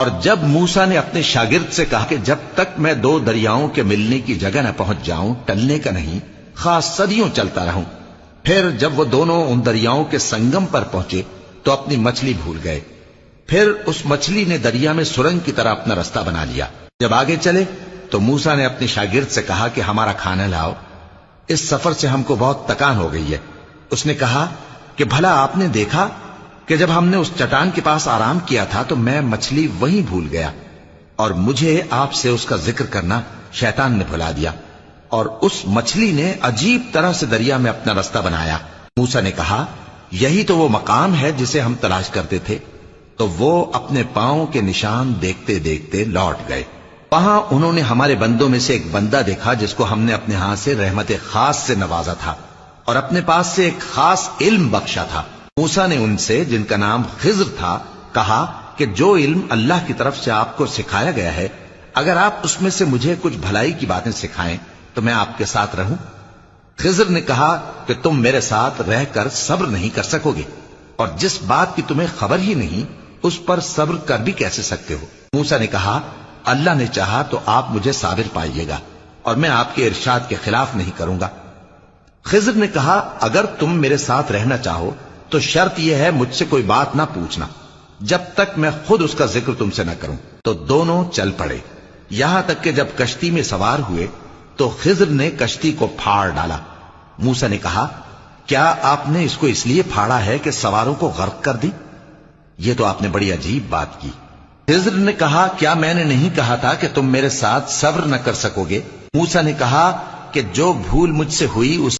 اور جب موسیٰ نے اپنے شاگرد سے کہا کہ جب تک میں دو دریاؤں کے ملنے کی جگہ نہ پہنچ جاؤں ٹلنے کا نہیں، خاص صدیوں چلتا رہوں، پھر جب وہ دونوں ان دریاؤں کے سنگم پر پہنچے تو اپنی مچھلی بھول گئے۔ پھر اس مچھلی نے دریا میں سرنگ کی طرح اپنا رستہ بنا لیا۔ جب آگے چلے تو موسیٰ نے اپنے شاگرد سے کہا کہ ہمارا کھانا لاؤ، اس سفر سے ہم کو بہت تکان ہو گئی ہے۔ اس نے کہا کہ بھلا آپ نے دیکھا کہ جب ہم نے اس چٹان کے پاس آرام کیا تھا تو میں مچھلی وہیں بھول گیا، اور مجھے آپ سے اس کا ذکر کرنا شیطان نے بھلا دیا، اور اس مچھلی نے عجیب طرح سے دریا میں اپنا رستہ بنایا۔ موسیٰ نے کہا یہی تو وہ مقام ہے جسے ہم تلاش کرتے تھے۔ تو وہ اپنے پاؤں کے نشان دیکھتے دیکھتے لوٹ گئے۔ وہاں انہوں نے ہمارے بندوں میں سے ایک بندہ دیکھا جس کو ہم نے اپنے ہاں سے رحمت خاص سے نوازا تھا اور اپنے پاس سے ایک خاص علم بخشا تھا۔ موسیٰ نے ان سے جن کا نام خضر تھا کہا کہ جو علم اللہ کی طرف سے آپ کو سکھایا گیا ہے، اگر آپ اس میں سے مجھے کچھ بھلائی کی باتیں سکھائیں تو میں آپ کے ساتھ رہوں۔ خضر نے کہا کہ تم میرے ساتھ رہ کر صبر نہیں کر سکو گے، اور جس بات کی تمہیں خبر ہی نہیں اس پر صبر کر بھی کیسے سکتے ہو؟ موسیٰ نے کہا اللہ نے چاہا تو آپ مجھے صابر پائیے گا، اور میں آپ کے ارشاد کے خلاف نہیں کروں گا۔ خضر نے کہا اگر تم میرے ساتھ رہنا چاہو تو شرط یہ ہے مجھ سے کوئی بات نہ پوچھنا جب تک میں خود اس کا ذکر تم سے نہ کروں۔ تو دونوں چل پڑے، یہاں تک کہ جب کشتی میں سوار ہوئے تو خضر نے کشتی کو پھاڑ ڈالا۔ موسیٰ نے کہا کیا آپ نے اس کو اس لیے پھاڑا ہے کہ سواروں کو غرق کر دی؟ یہ تو آپ نے بڑی عجیب بات کی۔ خضر نے کہا کیا میں نے نہیں کہا تھا کہ تم میرے ساتھ صبر نہ کر سکو گے؟ موسیٰ نے کہا کہ جو بھول مجھ سے ہوئی اس